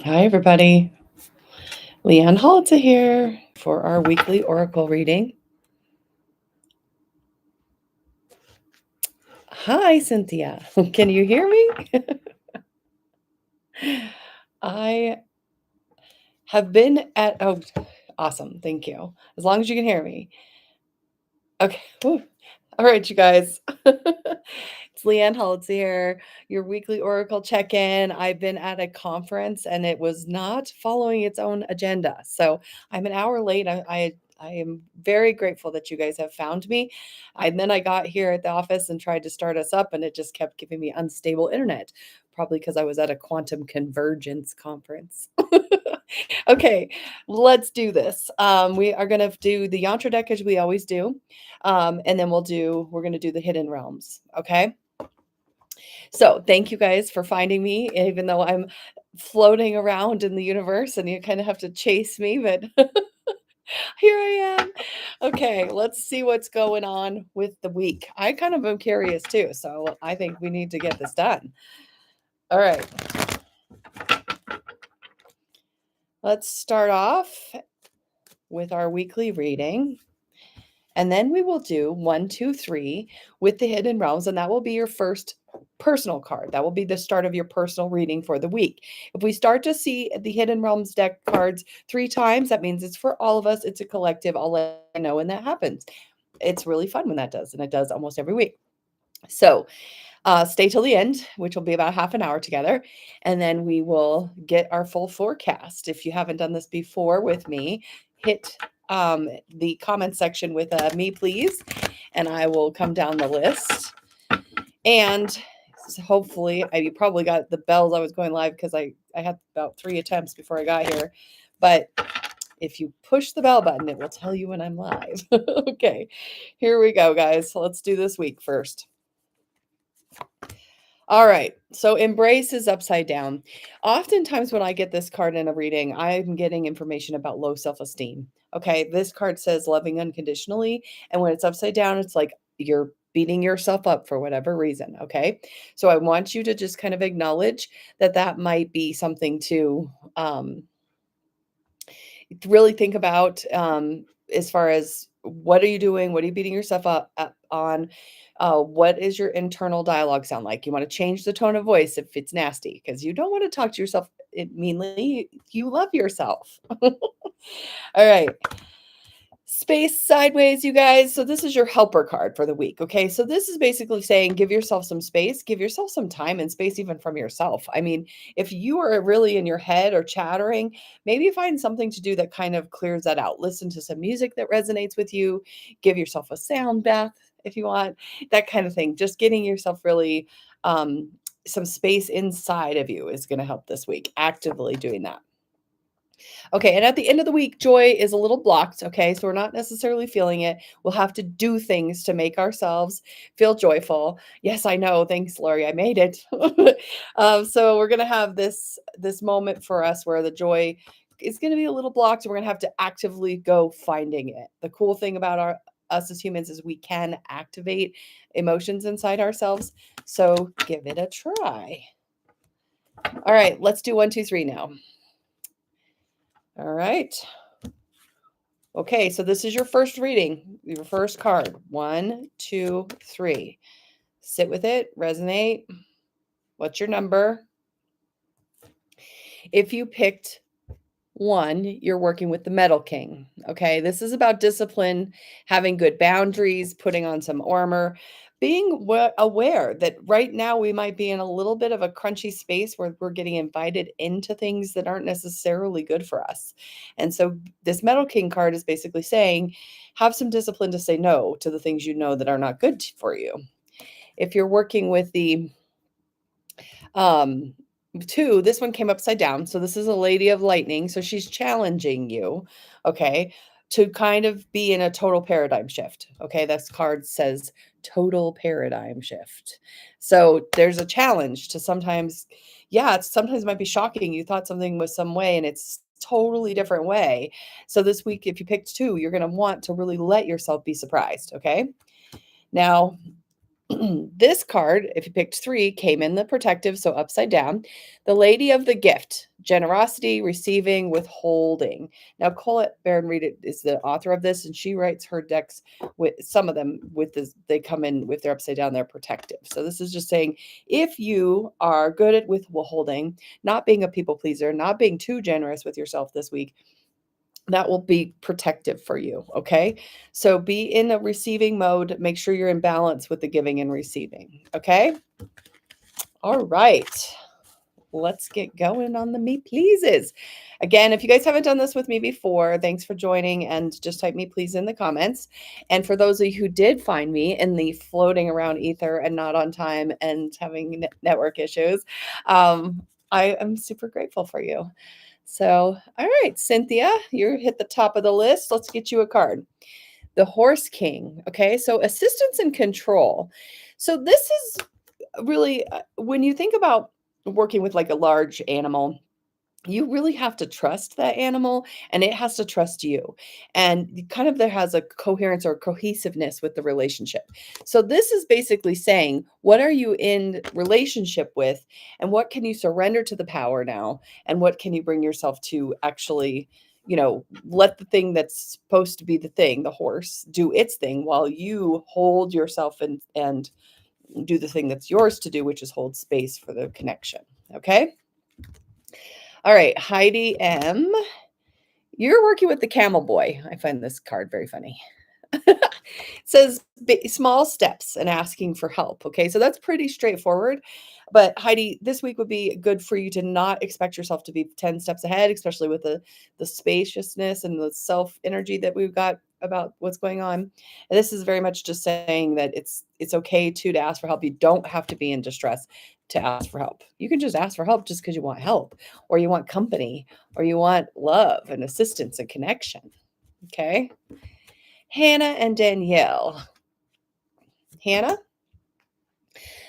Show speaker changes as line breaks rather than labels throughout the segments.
Hi, everybody. Leanne Holitza here for our weekly oracle reading. Hi, Cynthia. Can you hear me? I have been at, oh, awesome. Thank you. As long as you can hear me. Okay. Whew. All right, you guys. It's Leanne Holitza here, your weekly oracle check-in. I've been at a conference and it was not following its own agenda. So I'm an hour late. I am very grateful that you guys have found me. And then I got here at the office and tried to start us up, and it just kept giving me unstable internet, probably because I was at a quantum convergence conference. Okay, let's do this. We are going to do the yantra deck as we always do. And then we're going to do the hidden realms. Okay. So thank you guys for finding me, even though I'm floating around in the universe and you kind of have to chase me, but here I am. Okay, let's see what's going on with the week. I kind of am curious too, so I think we need to get this done. All right. Let's start off with our weekly reading. And then we will do 1, 2, 3 with the hidden realms, and that will be your first personal card. That will be the start of your personal reading for the week. If we start to see the hidden realms deck cards 3 times, that means it's for all of us. It's a collective. I'll let you know when that happens. It's really fun when that does, and it does almost every week. So stay till the end, which will be about half an hour together, and then we will get our full forecast. If you haven't done this before with me, hit the comment section with me, please, and I will come down the list. And hopefully, you probably got the bells. I was going live because I had about 3 attempts before I got here, but if you push the bell button, it will tell you when I'm live. Okay, here we go, guys. So let's do this week first. All right. So embrace is upside down. Oftentimes, when I get this card in a reading, I'm getting information about low self esteem. Okay. This card says loving unconditionally. And when it's upside down, it's like you're beating yourself up for whatever reason. Okay. So I want you to just kind of acknowledge that that might be something to really think about, as far as what are you doing? What are you beating yourself up on? What is your internal dialogue sound like? You want to change the tone of voice if it's nasty, because you don't want to talk to yourself meanly. You love yourself. All right. Space sideways, you guys. So this is your helper card for the week. Okay. So this is basically saying give yourself some space, give yourself some time and space, even from yourself. I mean, if you are really in your head or chattering, maybe find something to do that kind of clears that out. Listen to some music that resonates with you, give yourself a sound bath if you want, that kind of thing. Just getting yourself really some space inside of you is going to help this week, actively doing that. Okay, and at the end of the week, joy is a little blocked, okay? So we're not necessarily feeling it. We'll have to do things to make ourselves feel joyful. Yes, I know. Thanks, Lori. I made it. So we're gonna have this moment for us where the joy is gonna be a little blocked. And we're gonna have to actively go finding it. The cool thing about us as humans is we can activate emotions inside ourselves. So give it a try. All right, let's do 1, 2, 3 now. All right. Okay, so this is your first reading, your first card. 1, 2, 3. Sit with it, resonate. What's your number? If you picked 1, you're working with the Metal King. Okay, this is about discipline, having good boundaries, putting on some armor, being aware that right now we might be in a little bit of a crunchy space where we're getting invited into things that aren't necessarily good for us. And so this Metal King card is basically saying, have some discipline to say no to the things you know that are not good for you. If you're working with the 2, this one came upside down. So this is a lady of lightning. So she's challenging you, okay, to kind of be in a total paradigm shift. Okay, this card says total paradigm shift. So there's a challenge to sometimes, yeah, it sometimes might be shocking. You thought something was some way and it's totally different way. So this week, if you picked 2, you're going to want to really let yourself be surprised. Okay. Now, This card, if you picked 3, came in the protective, so upside down. The Lady of the Gift, generosity, receiving, withholding. Now, Colette Baron Reed is the author of this, and she writes her decks with some of them with this, they come in with their upside down, they're protective. So this is just saying if you are good at withholding, not being a people pleaser, not being too generous with yourself this week, that will be protective for you. Okay. So be in a receiving mode. Make sure you're in balance with the giving and receiving. Okay. All right. Let's get going on the me pleases. Again, if you guys haven't done this with me before, thanks for joining, and just type me please in the comments. And for those of you who did find me in the floating around ether and not on time and having network issues, I am super grateful for you. So, all right, Cynthia, you hit the top of the list. Let's get you a card. The Horse King. Okay, so assistance and control. So this is really, when you think about working with like a large animal, you really have to trust that animal and it has to trust you. And kind of there has a coherence or cohesiveness with the relationship. So this is basically saying, what are you in relationship with and what can you surrender to the power now? And what can you bring yourself to actually, let the thing that's supposed to be the thing, the horse, do its thing while you hold yourself and do the thing that's yours to do, which is hold space for the connection. Okay. All right, Heidi M. You're working with the camel boy. I find this card very funny. It says small steps and asking for help. Okay, so that's pretty straightforward. But Heidi, this week would be good for you to not expect yourself to be 10 steps ahead, especially with the spaciousness and the self energy that we've got about what's going on. And this is very much just saying that it's okay to ask for help. You don't have to be in distress to ask for help. You can just ask for help just because you want help, or you want company, or you want love and assistance and connection. Okay. Hannah and Danielle. Hannah?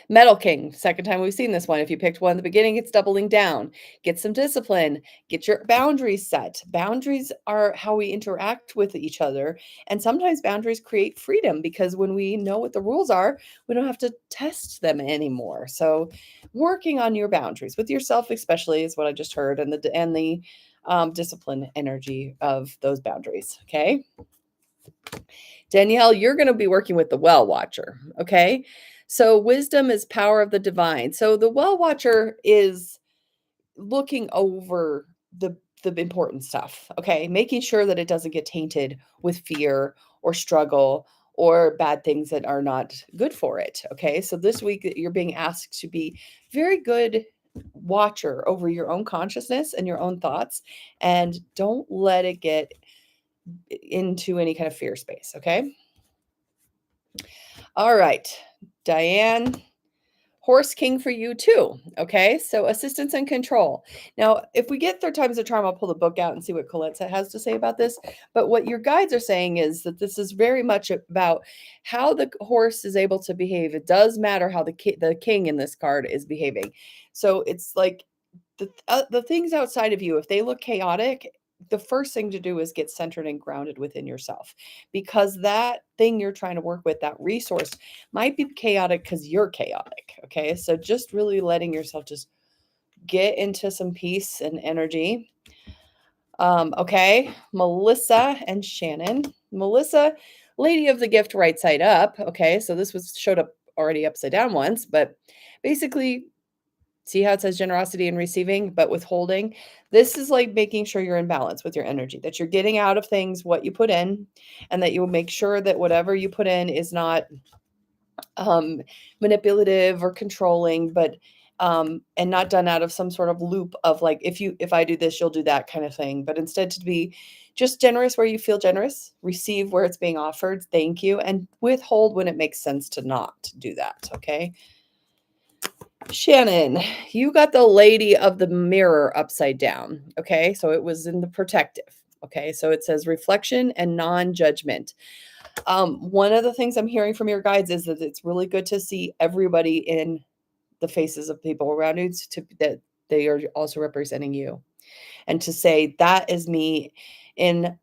Metal King. Second time we've seen this one. If you picked one in the beginning, it's doubling down. Get some discipline. Get your boundaries set. Boundaries are how we interact with each other. And sometimes boundaries create freedom because when we know what the rules are, we don't have to test them anymore. So working on your boundaries with yourself, especially, is what I just heard, and the discipline energy of those boundaries. Okay. Danielle, you're going to be working with the well watcher. Okay. So wisdom is power of the divine. So the well watcher is looking over the important stuff. Okay. Making sure that it doesn't get tainted with fear or struggle or bad things that are not good for it. Okay. So this week you're being asked to be very good watcher over your own consciousness and your own thoughts, and don't let it get into any kind of fear space. Okay. All right, Diane, Horse King for you too. Okay, so assistance and control. Now, if we get third time's a charm, I'll pull the book out and see what Colette has to say about this. But what your guides are saying is that this is very much about how the horse is able to behave. It does matter how the king in this card is behaving. So it's like the things outside of you, if they look chaotic, the first thing to do is get centered and grounded within yourself, because that thing you're trying to work with, that resource, might be chaotic because you're chaotic. Okay. So just really letting yourself just get into some peace and energy. Okay. Melissa and Shannon. Melissa, Lady of the Gift, right side up. Okay. So this was showed up already upside down once, but basically, see how it says generosity and receiving, but withholding? This is like making sure you're in balance with your energy, that you're getting out of things what you put in, and that you will make sure that whatever you put in is not manipulative or controlling, but and not done out of some sort of loop of like, if I do this, you'll do that kind of thing, but instead to be just generous where you feel generous, receive where it's being offered, thank you, and withhold when it makes sense to not do that. Okay. Shannon, you got the Lady of the Mirror upside down. Okay. So it was in the protective. Okay. So it says reflection and non-judgment. One of the things I'm hearing from your guides is that it's really good to see everybody in the faces of people around you, that they are also representing you, and to say that is me in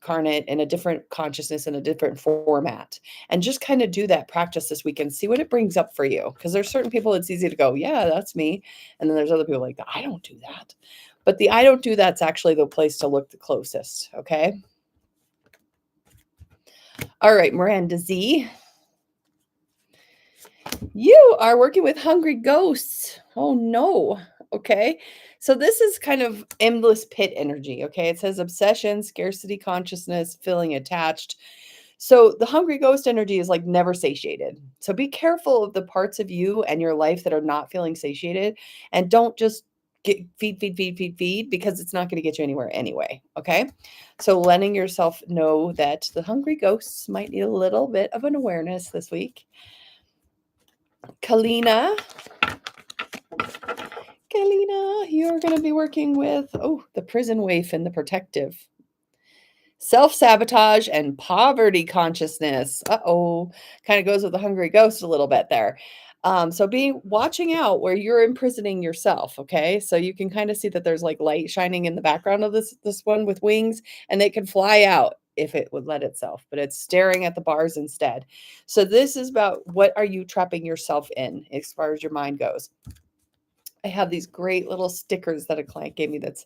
reincarnate in a different consciousness in a different format, and just kind of do that practice this week and see what it brings up for you. Because there's certain people it's easy to go, yeah, that's me. And then there's other people like, I don't do that. But the I don't do that's actually the place to look the closest. Okay. All right, Miranda Z. You are working with hungry ghosts. Oh no. Okay. So this is kind of endless pit energy. Okay. It says obsession, scarcity consciousness, feeling attached. So the hungry ghost energy is like never satiated. So be careful of the parts of you and your life that are not feeling satiated, and don't just feed, because it's not going to get you anywhere anyway. Okay. So letting yourself know that the hungry ghosts might need a little bit of an awareness this week. Kalina, you're going to be working with, the prison waif and the protective. Self-sabotage and poverty consciousness. Kind of goes with the hungry ghost a little bit there. So watching out where you're imprisoning yourself, okay? So you can kind of see that there's like light shining in the background of this one with wings, and it can fly out if it would let itself, but it's staring at the bars instead. So this is about, what are you trapping yourself in as far as your mind goes? I have these great little stickers that a client gave me that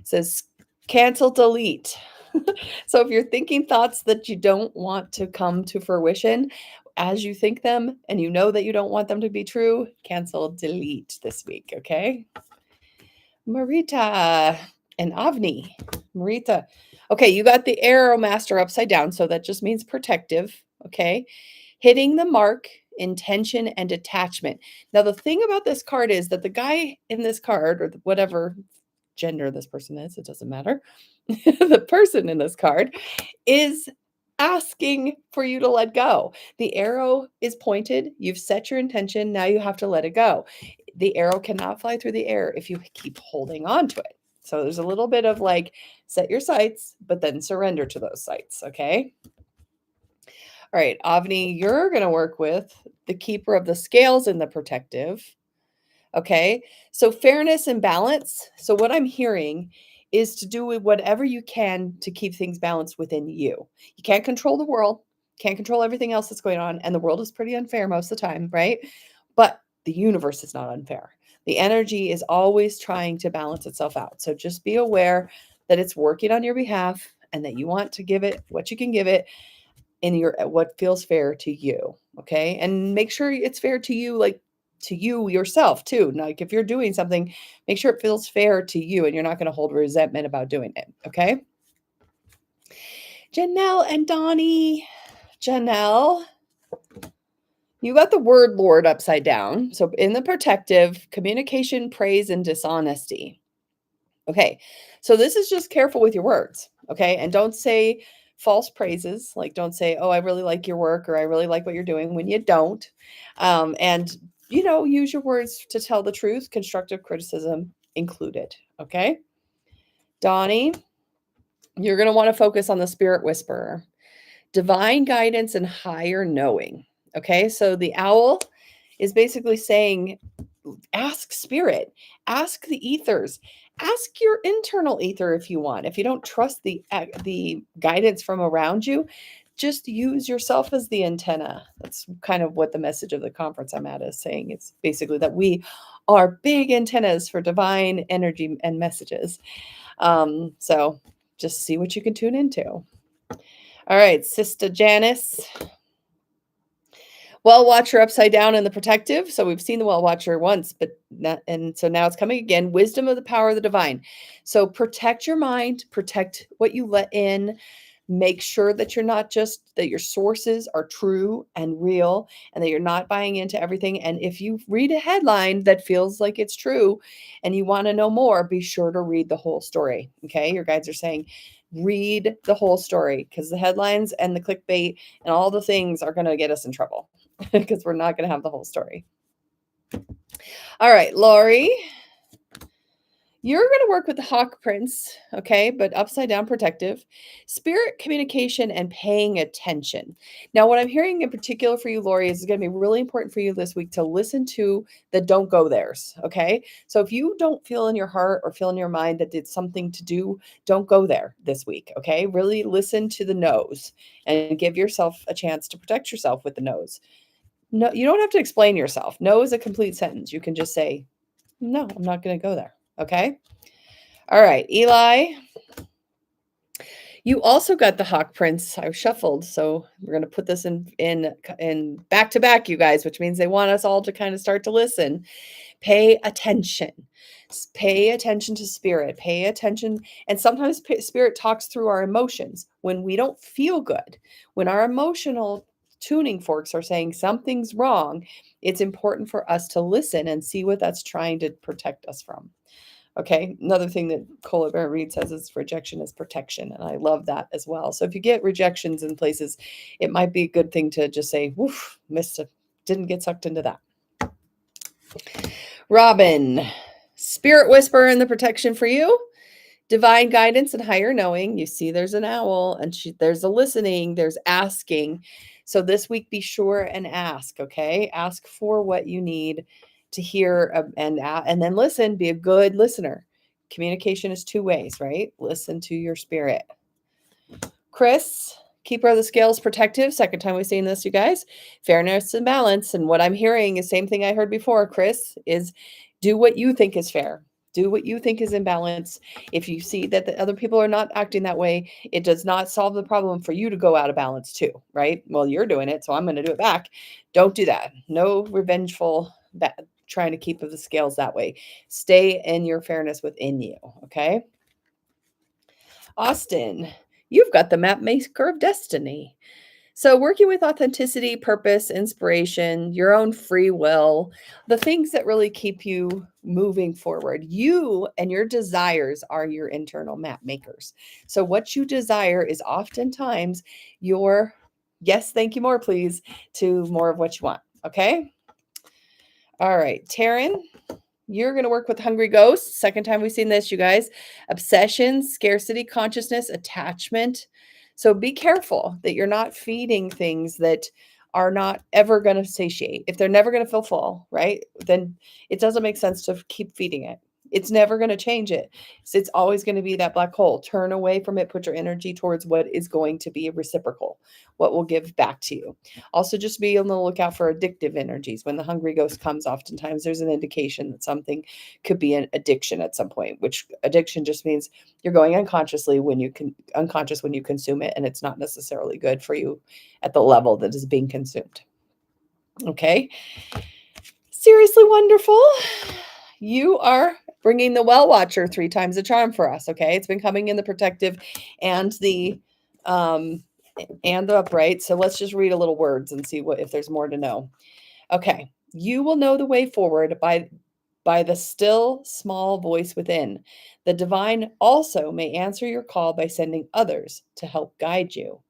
says cancel, delete. So if you're thinking thoughts that you don't want to come to fruition as you think them, and you know that you don't want them to be true, cancel, delete this week, okay? Marita and Avni. Marita. Okay, you got the arrow master upside down, so that just means protective, okay? Hitting the mark, intention, and detachment. Now, the thing about this card is that the guy in this card, or whatever gender this person is, it doesn't matter. The person in this card is asking for you to let go. The arrow is pointed. You've set your intention. Now you have to let it go. The arrow cannot fly through the air if you keep holding on to it. So there's a little bit of like, set your sights, but then surrender to those sights. Okay. All right, Avni, you're going to work with the keeper of the scales and the protective. Okay. So fairness and balance. So what I'm hearing is to do with whatever you can to keep things balanced within you. You can't control the world, can't control everything else that's going on. And the world is pretty unfair most of the time, right? But the universe is not unfair. The energy is always trying to balance itself out. So just be aware that it's working on your behalf, and that you want to give it what you can give it in what feels fair to you. Okay. And make sure it's fair to you, like to you yourself too. Like if you're doing something, make sure it feels fair to you, and you're not going to hold resentment about doing it. Okay. Janelle and Donnie. Janelle, you got the word Lord upside down. So in the protective, communication, praise, and dishonesty. Okay. So this is just careful with your words. Okay. And don't say false praises. Like don't say, oh, I really like your work, or I really like what you're doing, when you don't. And use your words to tell the truth, constructive criticism included. Okay. Donnie, you're going to want to focus on the spirit whisperer, divine guidance, and higher knowing. Okay. So the owl is basically saying, ask spirit, ask the ethers, ask your internal ether if you want. If you don't trust the guidance from around you, just use yourself as the antenna. That's kind of what the message of the conference I'm at is saying. It's basically that we are big antennas for divine energy and messages. So just see what you can tune into. All right, Sister Janice. Well Watcher upside down in the protective. So we've seen the Well Watcher once, so now it's coming again. Wisdom of the power of the divine. So protect your mind, protect what you let in. Make sure that that your sources are true and real, and that you're not buying into everything. And if you read a headline that feels like it's true and you want to know more, be sure to read the whole story. Okay. Your guides are saying, read the whole story, because the headlines and the clickbait and all the things are going to get us in trouble because we're not going to have the whole story. All right, Lori, You're going to work with the Hawk Prince, okay, but upside down protective, spirit communication, and paying attention. Now, what I'm hearing in particular for you, Lori, is going to be really important for you this week to listen to the don't go there's, okay? So if you don't feel in your heart or feel in your mind that it's something to do, don't go there this week, okay? Really listen to the no's and give yourself a chance to protect yourself with the no's. No, you don't have to explain yourself. No is a complete sentence. You can just say, no, I'm not going to go there. Okay. All right, Eli. You also got the Hawk Prince. I shuffled, so we're going to put this in back to back, you guys, which means they want us all to kind of start to listen. Pay attention. Pay attention to spirit. Pay attention. And sometimes spirit talks through our emotions when we don't feel good. When our emotional tuning forks are saying something's wrong, it's important for us to listen and see what that's trying to protect us from. Okay, another thing that Colbert Reed says is rejection is protection, and I love that as well. So if you get rejections in places, it might be a good thing to just say, "Woof, missed it, didn't get sucked into that." Robin, spirit whisper and the protection for you, divine guidance and higher knowing. You see, there's an owl, and there's a listening, there's asking. So this week, be sure and ask. Okay, ask for what you need to hear and then listen. Be a good listener. Communication is two ways, right? Listen to your spirit. Chris, keeper of the scales, protective. Second time we've seen this, you guys. Fairness and balance. And what I'm hearing is same thing I heard before, Chris, is do what you think is fair. Do what you think is in balance. If you see that the other people are not acting that way, it does not solve the problem for you to go out of balance too, right? Well, you're doing it, so I'm going to do it back. Don't do that. No revengeful trying to keep the scales that way. Stay in your fairness within you, okay? Austin, you've got the map maker of destiny. So, working with authenticity, purpose, inspiration, your own free will, the things that really keep you moving forward, you and your desires are your internal map makers. So, what you desire is oftentimes your yes, thank you, more, please, to more of what you want. Okay. All right. Taryn, you're going to work with hungry ghosts. Second time we've seen this, you guys. Obsession, scarcity, consciousness, attachment. So be careful that you're not feeding things that are not ever going to satiate. If they're never going to feel full, right? Then it doesn't make sense to keep feeding it. It's never going to change it. So it's always going to be that black hole. Turn away from it. Put your energy towards what is going to be reciprocal, what will give back to you. Also, just be on the lookout for addictive energies. When the hungry ghost comes, oftentimes there's an indication that something could be an addiction at some point, which addiction just means you're going unconsciously when you can unconscious when you consume it, and it's not necessarily good for you at the level that is being consumed. Okay. Seriously wonderful. You are bringing the well watcher 3 times the charm for us. Okay. It's been coming in the protective and the upright. So let's just read a little words and see if there's more to know. Okay. You will know the way forward by the still small voice within. The divine also may answer your call by sending others to help guide you.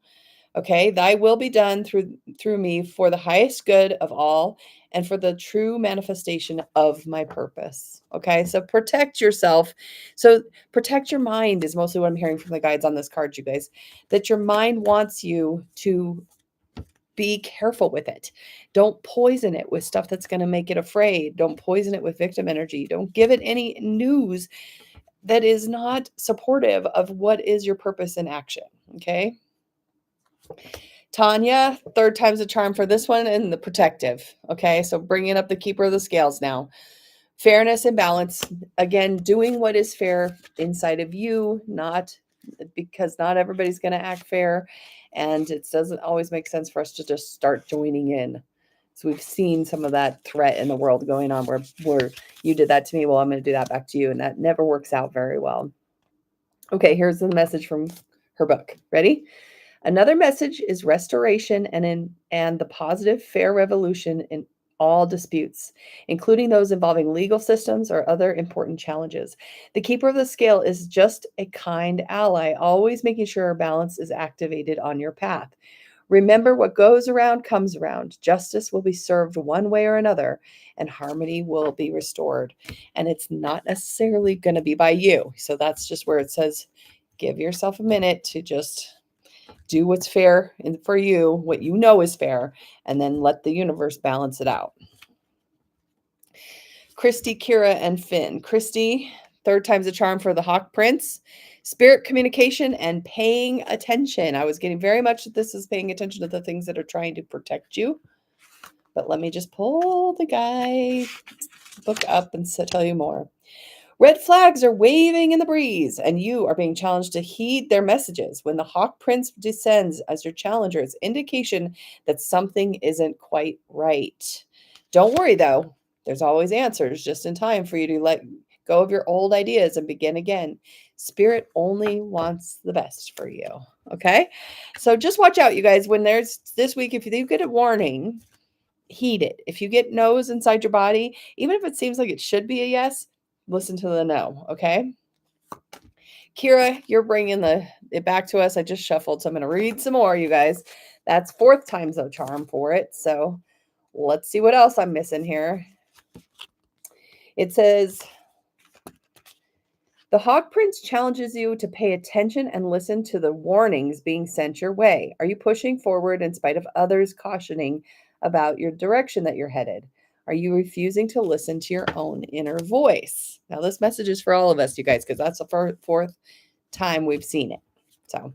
Okay, thy will be done through me for the highest good of all and for the true manifestation of my purpose. Okay, so protect yourself. So protect your mind is mostly what I'm hearing from the guides on this card, you guys, that your mind wants you to be careful with it. Don't poison it with stuff that's going to make it afraid. Don't poison it with victim energy. Don't give it any news that is not supportive of what is your purpose in action. Okay. Tanya, 3rd time's a charm for this one, and the protective. Okay, so bringing up the keeper of the scales now. Fairness and balance. Again, doing what is fair inside of you, not because not everybody's going to act fair. And it doesn't always make sense for us to just start joining in. So we've seen some of that threat in the world going on where you did that to me, well, I'm going to do that back to you. And that never works out very well. Okay, here's the message from her book. Ready? Another message is restoration and the positive, fair revolution in all disputes, including those involving legal systems or other important challenges. The keeper of the scale is just a kind ally, always making sure balance is activated on your path. Remember, what goes around comes around. Justice will be served one way or another, and harmony will be restored. And it's not necessarily going to be by you. So that's just where it says, give yourself a minute to just do what's fair for you, what you know is fair, and then let the universe balance it out. Christy, Kira, and Finn. Christy, third time's a charm for the Hawk Prince. Spirit communication and paying attention. I was getting very much that this is paying attention to the things that are trying to protect you. But let me just pull the guide book up and tell you more. Red flags are waving in the breeze, and you are being challenged to heed their messages. When the Hawk Prince descends as your challenger, it's indication that something isn't quite right. Don't worry, though. There's always answers just in time for you to let go of your old ideas and begin again. Spirit only wants the best for you. Okay? So just watch out, you guys. When there's this week, if you get a warning, heed it. If you get no's inside your body, even if it seems like it should be a yes, listen to the no, okay? Kira, you're bringing it back to us. I just shuffled, so I'm going to read some more, you guys. That's fourth time's a charm for it. So let's see what else I'm missing here. It says, the Hawk Prince challenges you to pay attention and listen to the warnings being sent your way. Are you pushing forward in spite of others cautioning about your direction that you're headed? Are you refusing to listen to your own inner voice? Now, this message is for all of us, you guys, because that's the fourth time we've seen it. So,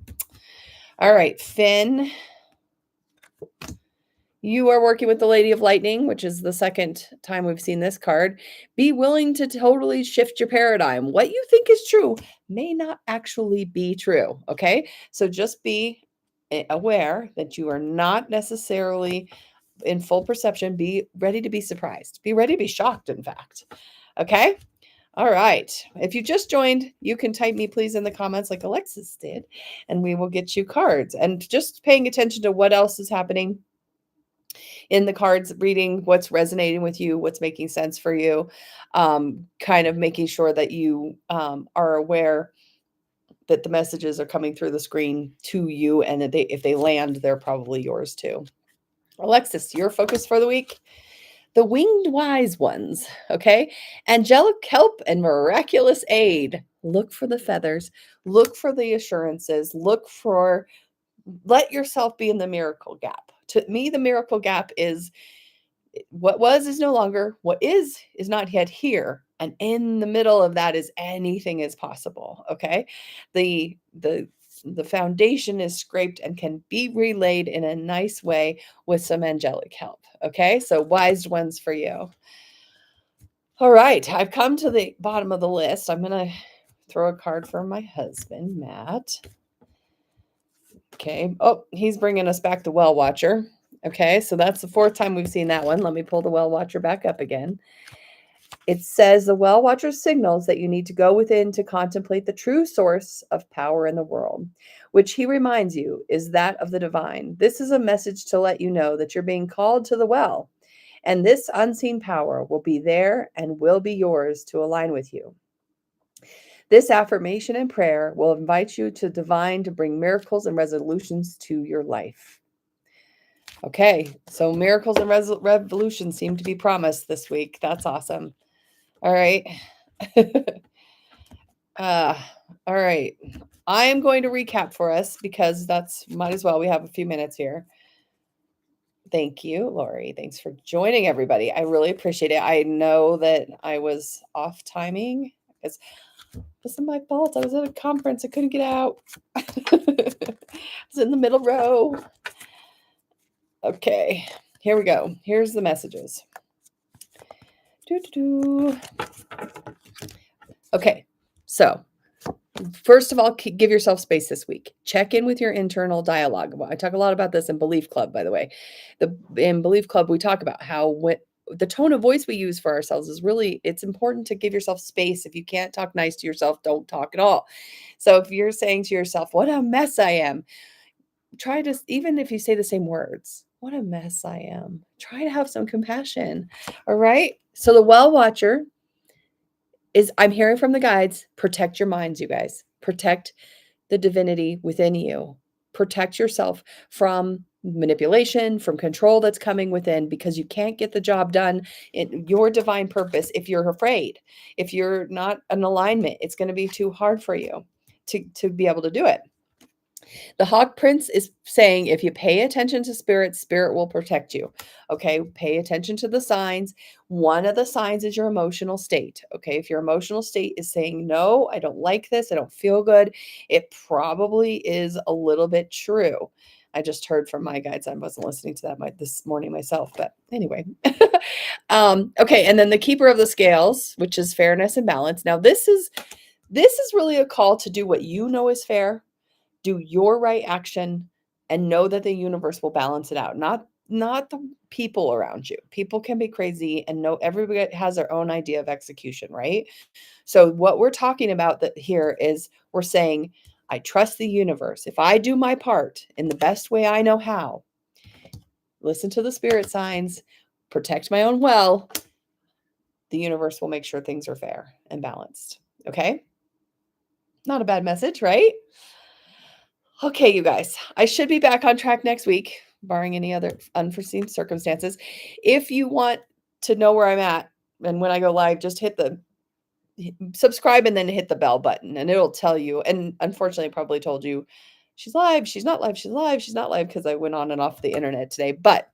all right, Finn, you are working with the Lady of Lightning, which is the second time we've seen this card. Be willing to totally shift your paradigm. What you think is true may not actually be true, okay? So just be aware that you are not necessarily in full perception. Be ready to be surprised. Be ready to be shocked, in fact. Okay? All right. If you just joined, you can type me, please, in the comments like Alexis did, and we will get you cards. And just paying attention to what else is happening in the cards, reading what's resonating with you, what's making sense for you, kind of making sure that you are aware that the messages are coming through the screen to you, and that if they land, they're probably yours too. Alexis, your focus for the week? The winged wise ones, okay? Angelic help and miraculous aid. Look for the feathers. Look for the assurances. Let yourself be in the miracle gap. To me, the miracle gap is what was is no longer, what is not yet here. And in the middle of that is anything is possible, okay? The foundation is scraped and can be relayed in a nice way with some angelic help, okay? So wise ones for you. All right, I've come to the bottom of the list. I'm going to throw a card for my husband, Matt. Okay. Oh, he's bringing us back the Well Watcher. Okay, so that's the fourth time we've seen that one. Let me pull the Well Watcher back up again. It says the Well Watcher signals that you need to go within to contemplate the true source of power in the world, which he reminds you is that of the divine. This is a message to let you know that you're being called to the well, and this unseen power will be there and will be yours to align with you. This affirmation and prayer will invite you to divine to bring miracles and resolutions to your life. Okay, so miracles and revolutions seem to be promised this week. That's awesome. All right. All right. I am going to recap for us because might as well. We have a few minutes here. Thank you, Lori. Thanks for joining, everybody. I really appreciate it. I know that I was off timing because it wasn't my fault. I was at a conference. I couldn't get out. I was in the middle row. Okay, here we go. Here's the messages. Okay, so first of all, give yourself space this week. Check in with your internal dialogue. I talk a lot about this in Belief Club, by the way. In Belief Club, we talk about how the tone of voice we use for ourselves is it's important to give yourself space. If you can't talk nice to yourself, don't talk at all. So if you're saying to yourself, what a mess I am, try to, even if you say the same words, what a mess I am, try to have some compassion. All right. So the Well Watcher I'm hearing from the guides, protect your minds, you guys. Protect the divinity within you. protect yourself from manipulation, from control that's coming within, because you can't get the job done in your divine purpose if you're afraid. If you're not in alignment, it's going to be too hard for you to be able to do it. The Hawk Prince is saying if you pay attention to spirit, spirit will protect you. Okay, pay attention to the signs. One of the signs is your emotional state. Okay, if your emotional state is saying, no, I don't like this, I don't feel good, it probably is a little bit true. I just heard from my guides. I wasn't listening to that this morning myself, but anyway. Okay, and then the keeper of the scales, which is fairness and balance. Now, this is really a call to do what you know is fair, do your right action, and know that the universe will balance it out, not the people around you. People can be crazy, and no, everybody has their own idea of execution, right? So what we're talking about that here is we're saying, I trust the universe. If I do my part in the best way I know how, listen to the spirit signs, protect my own well, the universe will make sure things are fair and balanced. Okay? Not a bad message, right? Okay, you guys, I should be back on track next week, barring any other unforeseen circumstances. If you want to know where I'm at and when I go live, just subscribe and then hit the bell button and it'll tell you. And unfortunately, I probably told you she's live, she's not live, she's live, she's not live because I went on and off the internet today. But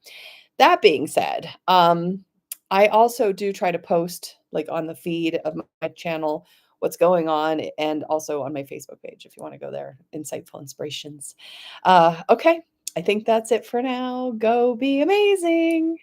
that being said, I also do try to post like on the feed of my channel what's going on, and also on my Facebook page if you want to go there, Insightful Inspirations. Okay, I think that's it for now. Go be amazing.